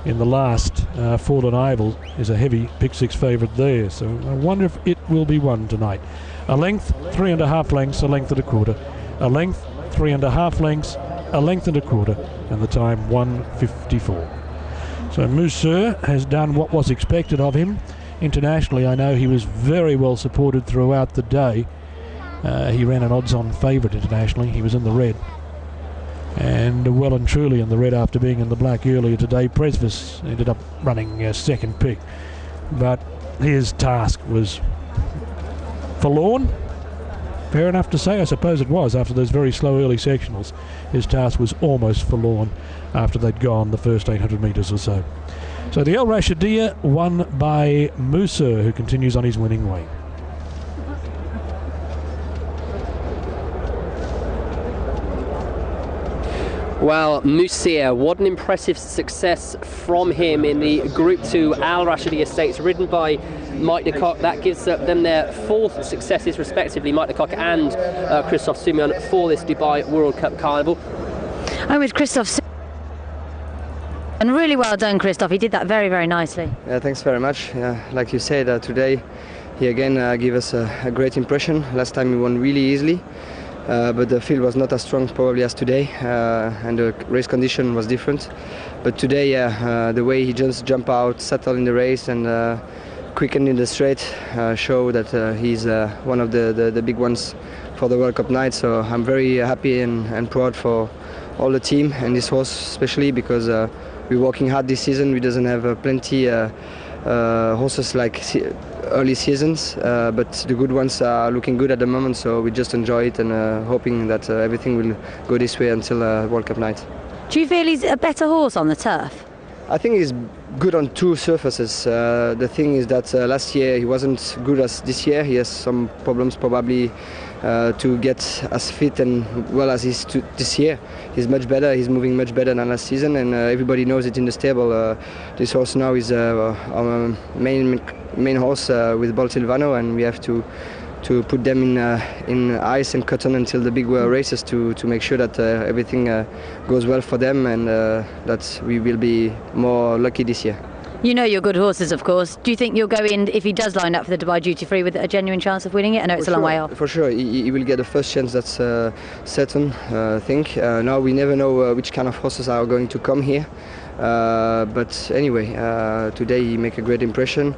in the last, Fordon Ivel, is a heavy pick 6 favourite there. So I wonder if it will be won tonight. A length, 3.5 lengths, a length and a quarter. A length, 3.5 lengths, a length and a quarter, and the time 1:54. So Musser has done what was expected of him. Internationally, I know he was very well supported throughout the day. He ran an odds-on favourite internationally. He was in the red, and well and truly in the red after being in the black earlier today. Presvis ended up running second pick, but his task was forlorn. Fair enough to say, I suppose it was, after those very slow early sectionals. His task was almost forlorn after they'd gone the first 800 metres or so. So the El Rashidiya won by Musser, who continues on his winning way. Well, Musser, what an impressive success from him in the Group 2 Al Rashidiya Stakes, ridden by Mike de Kock. That gives them their 4th successes respectively, Mike de Kock and Christophe Soumillon, for this Dubai World Cup Carnival. I'm with Christophe, and really well done, Christophe. He did that very, very nicely. Yeah, thanks very much. Yeah, like you said, today he again gave us a great impression. Last time he won really easily. But the field was not as strong probably as today, and the race condition was different. But today, the way he just jumped out, settled in the race, and quickened in the straight, show that he's one of the big ones for the World Cup night. So I'm very happy and proud for all the team and this horse especially, because we're working hard this season. We doesn't have plenty horses like early seasons, but the good ones are looking good at the moment, so we just enjoy it and hoping that everything will go this way until World Cup night. Do you feel he's a better horse on the turf? I think he's good on two surfaces. The thing is that last year he wasn't good as this year. He has some problems probably to get as fit and well as he's this year. He's much better, he's moving much better than last season, and everybody knows it in the stable. This horse now is our main horse with Bolt Silvano, and we have to put them in ice and cotton until the big races to make sure that everything goes well for them, and that we will be more lucky this year. You know your good horses, of course. Do you think you'll go in, if he does line up for the Dubai Duty Free, with a genuine chance of winning it? I know it's a long way off. For sure, he will get the first chance, that's certain, I think. Now we never know which kind of horses are going to come here. But anyway, today he made a great impression.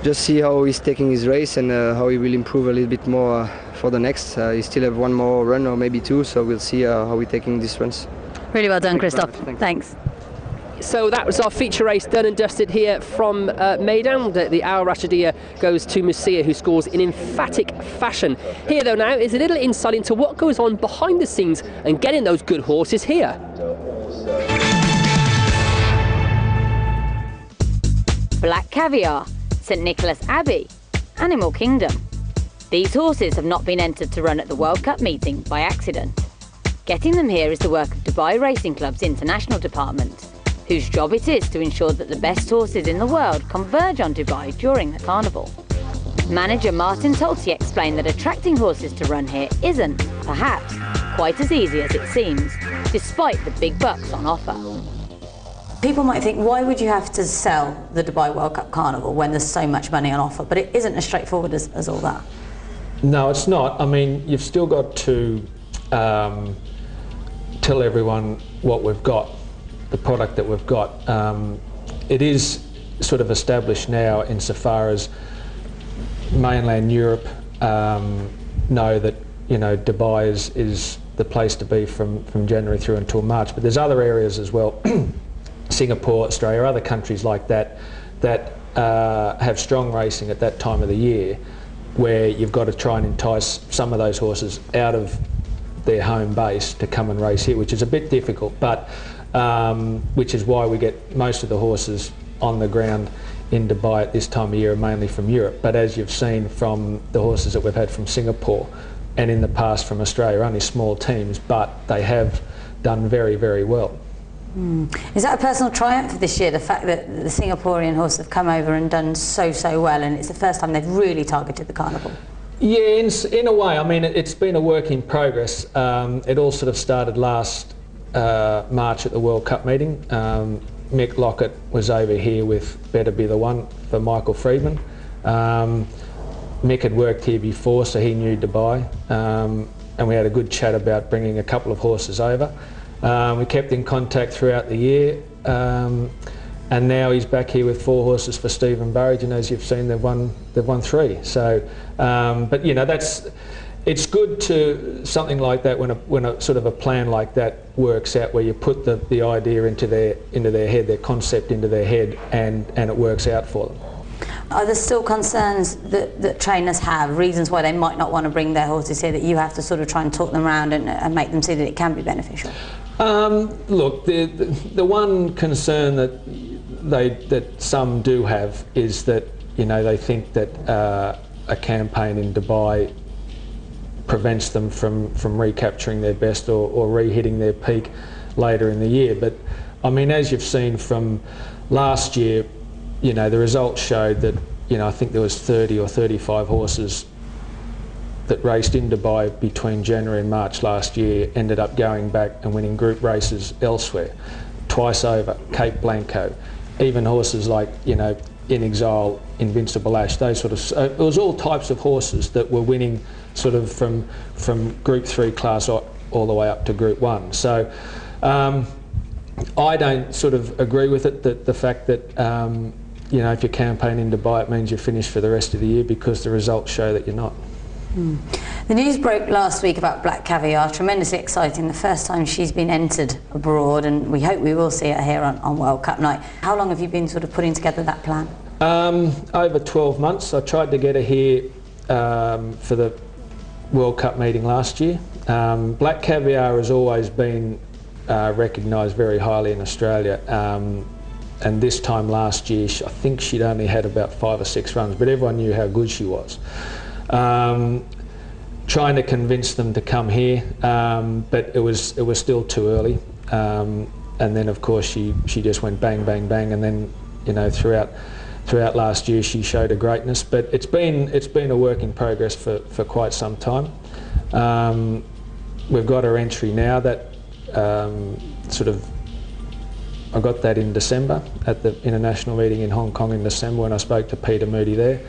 Just see how he's taking his race and how he will improve a little bit more for the next. He still have one more run or maybe two, so we'll see how we're taking these runs. Really well done, Christophe. Thanks. So that was our feature race done and dusted here from Meydan. The Al Rashidiya goes to Musia, who scores in emphatic fashion. Here though now is a little insight into what goes on behind the scenes and getting those good horses here. Black Caviar, St Nicholas Abbey, Animal Kingdom. These horses have not been entered to run at the World Cup meeting by accident. Getting them here is the work of Dubai Racing Club's international department, whose job it is to ensure that the best horses in the world converge on Dubai during the carnival. Manager Martin Tolti explained that attracting horses to run here isn't, perhaps, quite as easy as it seems, despite the big bucks on offer. People might think, why would you have to sell the Dubai World Cup Carnival when there's so much money on offer? But it isn't as straightforward as all that. No, it's not. I mean, you've still got to tell everyone what we've got, the product that we've got. It is sort of established now insofar as mainland Europe know that, you know, Dubai is the place to be from January through until March. But there's other areas as well, Singapore, Australia, other countries like that have strong racing at that time of the year, where you've got to try and entice some of those horses out of their home base to come and race here, which is a bit difficult, but which is why we get most of the horses on the ground in Dubai at this time of year, mainly from Europe. But as you've seen from the horses that we've had from Singapore and in the past from Australia, only small teams, but they have done very, very well. Is that a personal triumph this year, the fact that the Singaporean horses have come over and done so well, and it's the first time they've really targeted the carnival? Yeah, in a way. I mean, it's been a work in progress. It all sort of started last March at the World Cup meeting. Mick Lockett was over here with Better Be the One for Michael Friedman. Mick had worked here before, so he knew Dubai, and we had a good chat about bringing a couple of horses over. We kept in contact throughout the year, and now he's back here with 4 horses for Stephen Burridge, and as you've seen, they've won 3. So, but you know, it's good to something like that when a sort of a plan like that works out, where you put the idea into their head, their concept into their head, and it works out for them. Are there still concerns that trainers have, reasons why they might not want to bring their horses here, that you have to sort of try and talk them around and make them see that it can be beneficial? Look, the one concern that some do have is that, you know, they think that a campaign in Dubai prevents them from recapturing their best or re-hitting their peak later in the year. But I mean, as you've seen from last year, you know, the results showed that, you know, I think there was 30 or 35 horses that raced in Dubai between January and March last year ended up going back and winning group races elsewhere, twice over, Cape Blanco, even horses like, you know, In Exile, Invincible Ash, those sort of, it was all types of horses that were winning sort of from Group 3 class all the way up to Group 1. So I don't sort of agree with it, that the fact that you know, if you're campaigning in Dubai, it means you're finished for the rest of the year, because the results show that you're not. The news broke last week about Black Caviar, tremendously exciting, the first time she's been entered abroad, and we hope we will see her here on World Cup night. How long have you been sort of putting together that plan? Over 12 months. I tried to get her here for the World Cup meeting last year. Black Caviar has always been recognised very highly in Australia, and this time last year I think she'd only had about 5 or 6 runs, but everyone knew how good she was. Trying to convince them to come here, but it was still too early, and then of course she just went bang bang bang, and then throughout last year she showed her greatness, but it's been a work in progress for quite some time. We've got her entry now that I got that in December at the international meeting in Hong Kong in December when I spoke to Peter Moody there.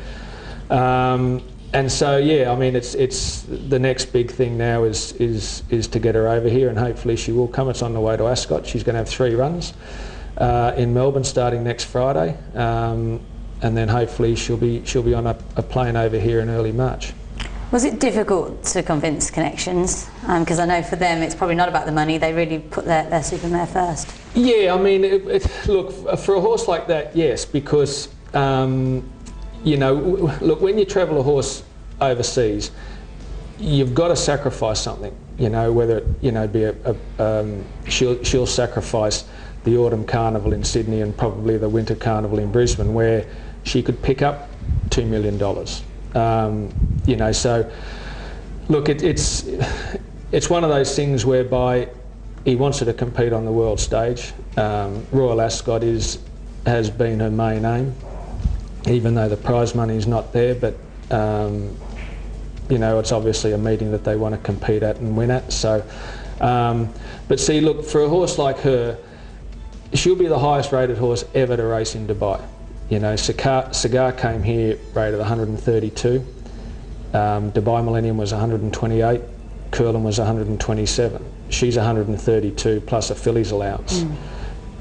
And so yeah, I mean it's the next big thing now is to get her over here, and hopefully she will come. It's on the way to Ascot. She's going to have 3 runs in Melbourne starting next Friday, and then hopefully she'll be on a plane over here in early March. Was it difficult to convince Connections? Because I know for them it's probably not about the money, they really put their supermare first. Yeah, I mean, look, for a horse like that, yes, because, you know, look, when you travel a horse overseas, you've got to sacrifice something, you know, whether it, you know, be she'll sacrifice the autumn carnival in Sydney and probably the winter carnival in Brisbane, where she could pick up $2 million. You know, so look, it's one of those things whereby he wants her to compete on the world stage. Royal Ascot has been her main aim, even though the prize money is not there. But you know, it's obviously a meeting that they want to compete at and win at. So, but see, look, for a horse like her, she'll be the highest rated horse ever to race in Dubai. You know, Cigar came here rated 132. Dubai Millennium was 128, Curlin was 127. She's 132 plus a fillies allowance.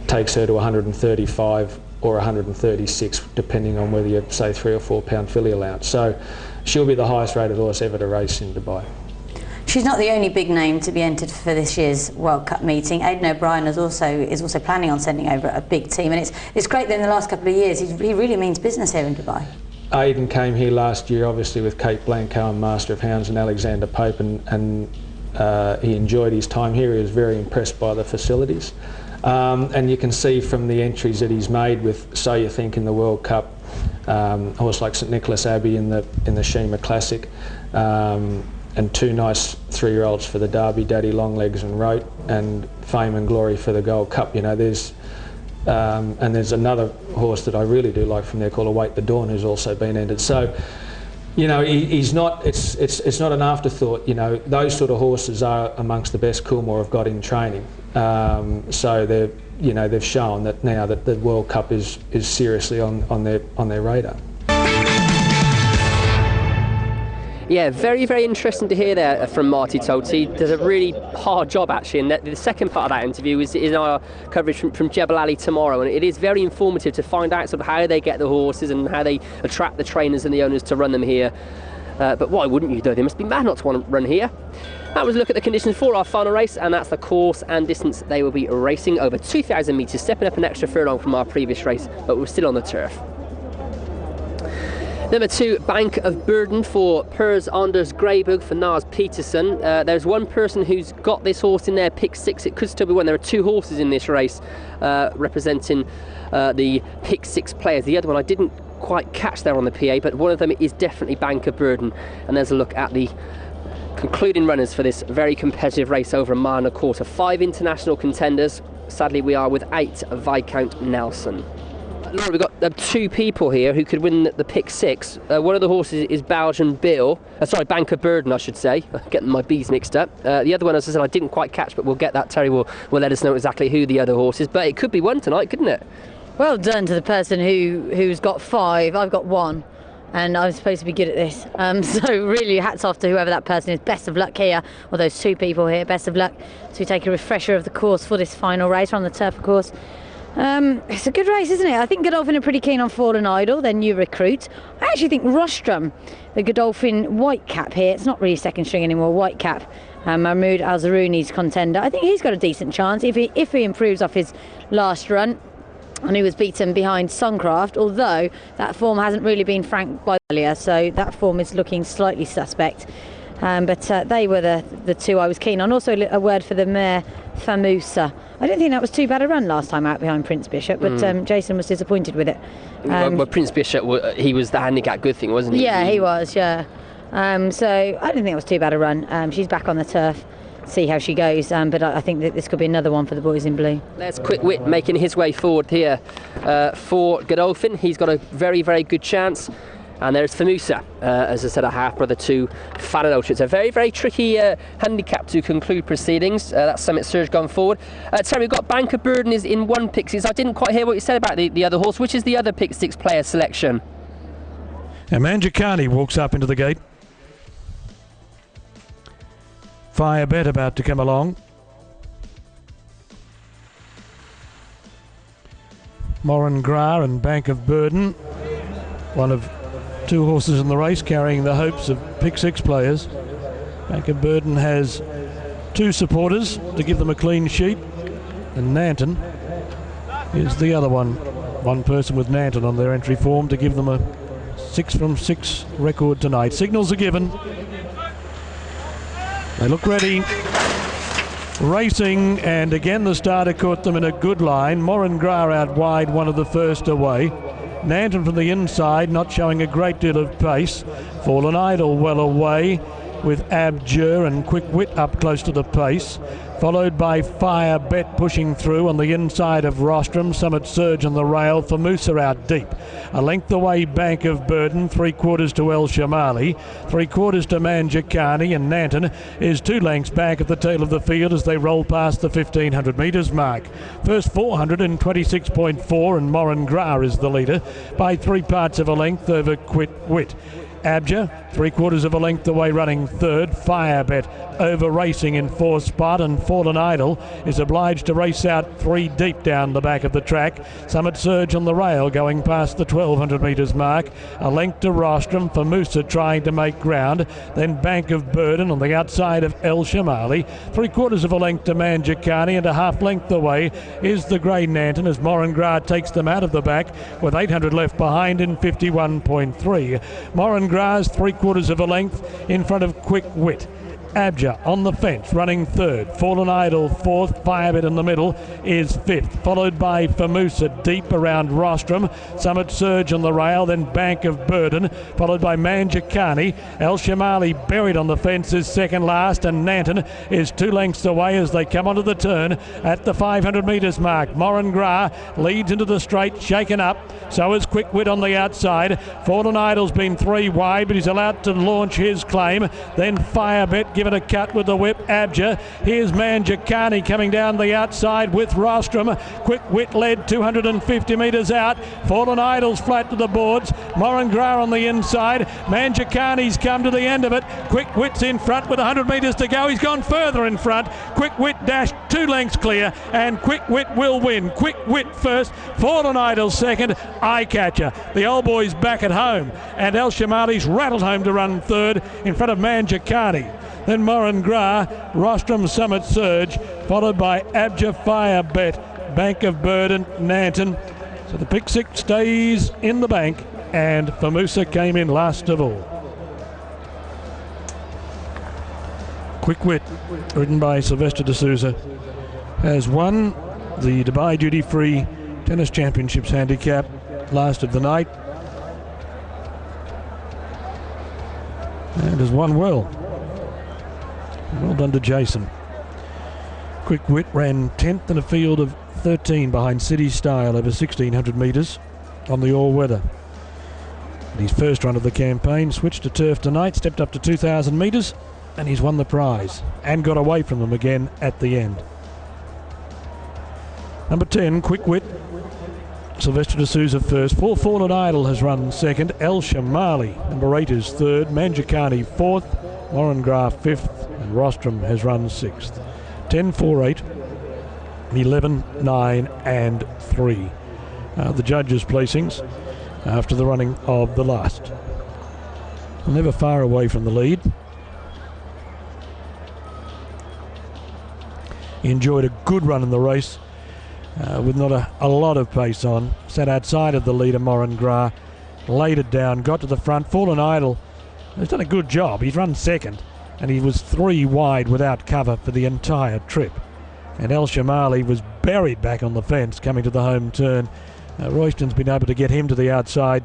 Takes her to 135 or 136, depending on whether you say 3 or 4 pound filly allowance. So she'll be the highest rated horse ever to race in Dubai. She's not the only big name to be entered for this year's World Cup meeting. Aidan O'Brien is also planning on sending over a big team, and it's great that in the last couple of years he really means business here in Dubai. Aidan came here last year, obviously with Kate Blanco and Master of Hounds and Alexander Pope, and he enjoyed his time here. He was very impressed by the facilities, and you can see from the entries that he's made with So You Think in the World Cup, a horse like St Nicholas Abbey in the Shima Classic, and 2 nice 3-year-olds for the Derby, Daddy Longlegs and Rote, and Fame and Glory for the Gold Cup. You know, there's another horse that I really do like from there called Await the Dawn, who's also been entered. So, you know, he's not. It's not an afterthought. You know, those sort of horses are amongst the best Coolmore have got in training. So they've shown that now that the World Cup is seriously on their radar. Yeah, very, very interesting to hear there from Marty Tote. He does a really hard job, actually, and the second part of that interview is in our coverage from Jebel Ali tomorrow, and it is very informative to find out sort of how they get the horses and how they attract the trainers and the owners to run them here. But why wouldn't you, though? They must be mad not to want to run here. That was a look at the conditions for our final race, and that's the course and distance they will be racing over 2,000 metres, stepping up an extra furlong from our previous race, but we're still on the turf. Number 2, Bank of Burden for Pers Anders Greybook for Nars Peterson. There's one person who's got this horse in their pick 6. It could still be one. There are 2 horses in this race representing the pick 6 players. The other one I didn't quite catch there on the PA, but one of them is definitely Bank of Burden. And there's a look at the concluding runners for this very competitive race over a mile and a quarter. 5 international contenders. Sadly, we are with 8 Viscount Nelson. Laura, we've got 2 people here who could win the pick 6. One of the horses is Belgian Bill. Bank of Burden, I should say. Getting my B's mixed up. The other one, as I said, I didn't quite catch, but we'll get that. Terry will let us know exactly who the other horse is. But it could be one tonight, couldn't it? Well done to the person who's got 5. I've got 1. And I'm supposed to be good at this. So really hats off to whoever that person is. Best of luck here, or those 2 people here. Best of luck. So we take a refresher of the course for this final race. We're on the turf, of course. It's a good race, isn't it? I think Godolphin are pretty keen on Fallen Idol, their new recruit. I actually think Rostrum, the Godolphin white cap here, it's not really second string anymore, white cap. Mahmoud Al-Zaruni's contender. I think he's got a decent chance if he improves off his last run. and he was beaten behind Suncraft, although that form hasn't really been franked by earlier, so that form is looking slightly suspect. But they were the two I was keen on. Also a word for the mare Famusa. I don't think that was too bad a run last time out behind Prince Bishop, but Jason was disappointed with it. Well, Prince Bishop, he was the handicap good thing, wasn't he? Yeah, he was, yeah. So I don't think it was too bad a run. She's back on the turf. See how she goes, but I think that this could be another one for the boys in blue. There's Quick Wit making his way forward here for Godolphin. He's got a very, very good chance. And there's Famusa, as I said, a half-brother to Faradol. It's a very, very tricky handicap to conclude proceedings. That's Summit Surge gone forward. Terry, we've got Banker Burden is in one pick six. I didn't quite hear what you said about the other horse. Which is the other pick six player selection? And Manjikani walks up into the gate. Firebet about to come along. Morin Gra and Bank of Burden, one of two horses in the race carrying the hopes of pick six players. Bank of Burden has two supporters to give them a clean sheet, and Nanton is the other one. One person with Nanton on their entry form to give them a 6 from 6 record tonight. Signals are given. They look ready. Racing, and again the starter caught them in a good line. Morin Gra out wide, one of the first away. Nanton from the inside, not showing a great deal of pace. Fallen Idol well away, with Abjur and Quick Wit up close to the pace. Followed by Fire Bet pushing through on the inside of Rostrum. Summit Surge on the rail. Famusa out deep. A length away Bank of Burden. 3/4 to El Shamali. 3/4 to Manjikani, and Nanton is 2 lengths back at the tail of the field as they roll past the 1500 metres mark. First 426.4, and Morin Gra is the leader by 3 parts of a length over Quick Wit. Abjur, 3/4 of a length away, running third. Firebet over racing in 4th spot, and Fallen Idol is obliged to race out 3 deep down the back of the track. Summit Surge on the rail going past the 1200 metres mark. A length to Rostrum, Famusa trying to make ground. Then Bank of Burden on the outside of El Shamali. 3/4 of a length to Manjikani, and a half length away is the grey Nanton as Morin Gra takes them out of the back with 800 left behind in 51.3. Morin Gra's 3/4 of a length in front of Quick Wit. Abjur on the fence, running third. Fallen Idol fourth. Firebet in the middle is fifth, followed by Famusa deep around Rostrum. Summit Surge on the rail, then Bank of Burden, followed by Manjikani. El Shamali buried on the fence is second last, and Nanton is 2 lengths away as they come onto the turn at the 500 metres mark. Morin Gra leads into the straight, shaken up. So is Quick Wit on the outside. Fallen Idol's been 3 wide, but he's allowed to launch his claim. Then Firebet give it a cut with the whip. Abjur. Here's Manjikani coming down the outside with Rostrum. Quick Wit led 250 metres out. Fallen Idol's flat to the boards. Morin Gra on the inside. Manjikani's come to the end of it. Quick Wit's in front with 100 metres to go. He's gone further in front. Quick Wit dashed 2 lengths clear, and Quick Wit will win. Quick Wit first. Fallen Idol second. Eye Catcher. The old boy's back at home, and El Shamali's rattled home to run third in front of Manjikani. Then Morin Gra, Rostrum, Summit Surge, followed by Abjur, Firebet, Bank of Burden, Nanton. So the pick six stays in the bank, and Famusa came in last of all. Quick Wit, ridden by Sylvester de Souza, has won the Dubai Duty Free Tennis Championships Handicap last of the night, and has won well. Well done to Jason. Quick Wit ran 10th in a field of 13 behind City Style over 1600 metres on the all-weather. His first run of the campaign, switched to turf tonight, stepped up to 2,000 metres, and he's won the prize and got away from them again at the end. Number 10, Quick Wit. Sylvester de Souza first. Fallen Idol has run second. El Shamali, number 8, is third. Manjikani fourth. Morin Gra fifth. And Rostrum has run sixth. 10, 4, 8, 11, 9 and 3. The judges' placings after the running of the last. Never far away from the lead. He enjoyed a good run in the race with not a lot of pace on. Sat outside of the leader, Morin Gra, laid it down, got to the front. Fallen Idol has done a good job. He's run second, and he was 3 wide without cover for the entire trip. And El Shamali was buried back on the fence coming to the home turn. Royston's been able to get him to the outside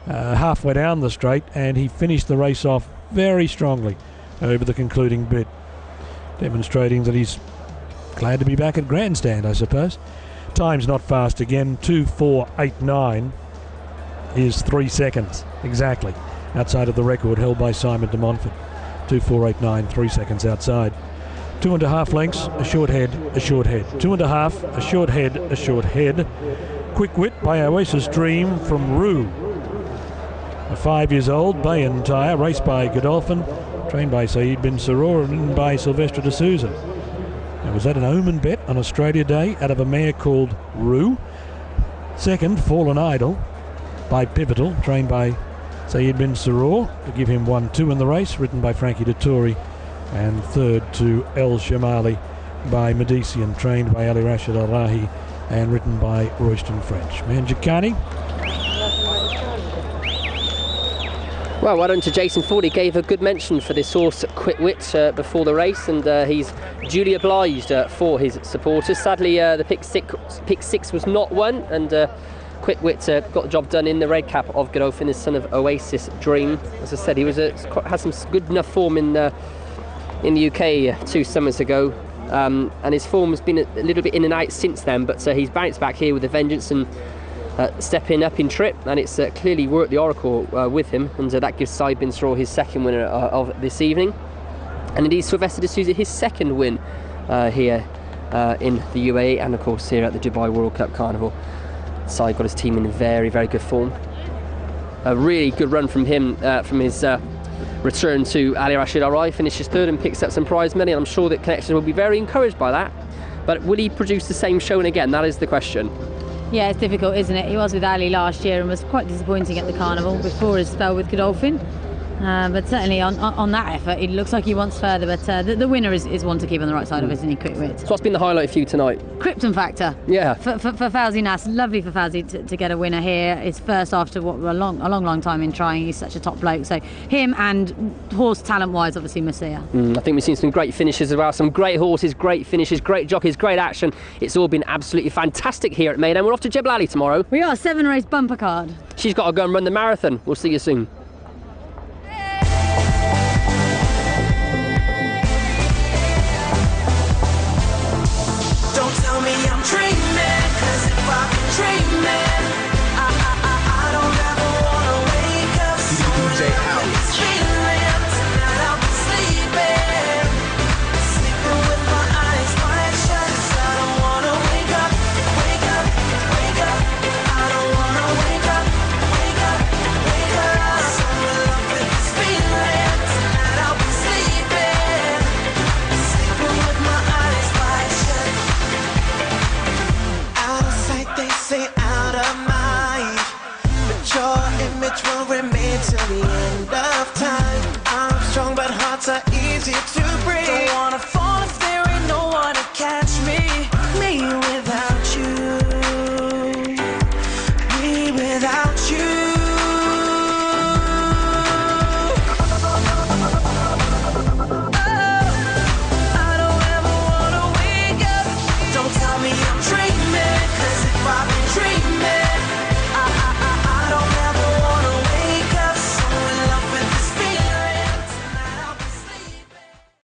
halfway down the straight, and he finished the race off very strongly over the concluding bit, demonstrating that he's glad to be back at grandstand, I suppose. Time's not fast again. 2:4.89 is 3 seconds exactly outside of the record held by Simon de Montfort. 2:4.89, 3 seconds outside. 2.5 lengths, a short head, a short head. 2.5, a short head, a short head. Quick Wit by Oasis Dream from Rue. A 5 years old, Bayan tyre, raced by Godolphin, trained by Saeed bin Saror and by Silvestre de Souza. Now, was that an Omen bet on Australia Day out of a mare called Rue? Second, Fallen Idol by Pivotal, trained by Saeed bin Saror, to give him 1-2 in the race, written by Frankie Dettori. And third to El Shamali by Medician, trained by Ali Rashid Al Rahi and written by Royston French. Manjikani. Well, well done to Jason Ford. He gave a good mention for this horse, Quick Wit, before the race, and he's duly obliged for his supporters. Sadly, the pick six was not won, and Quick Wit got the job done in the red cap of Godolphin, the son of Oasis Dream. As I said, he was had some good enough form in the UK 2 summers ago, and his form has been a little bit in and out since then, but he's bounced back here with a vengeance and stepping up in trip, and it's clearly worked the oracle with him, and that gives Saeed bin Saror his second winner of this evening, and indeed Silvestre de Souza his second win here in the UAE, and of course here at the Dubai World Cup Carnival. Saeed got his team in very, very good form. A really good run from him from his return to Ali Rashid Al Rahi, finishes third and picks up some prize money, and I'm sure that Connections will be very encouraged by that. But will he produce the same showing again? That is the question. Yeah, it's difficult, isn't it? He was with Ali last year and was quite disappointing at the Carnival before his spell with Godolphin. But certainly on that effort, it looks like he wants further. But the winner is one to keep on the right side of, isn't he, Quick Wit? So what's been the highlight for you tonight? Krypton Factor. Yeah. For Fauzi Nas, lovely for Fauzi to get a winner here. His first after what a long time in trying. He's such a top bloke. So him, and horse talent-wise, obviously Messiah. I think we've seen some great finishes as well. Some great horses, great finishes, great jockeys, great action. It's all been absolutely fantastic here at Meydan. We're off to Jebel Ali tomorrow. We are 7-race bumper card. She's got to go and run the marathon. We'll see you soon. Till the end of time. I'm strong, but hearts are easy to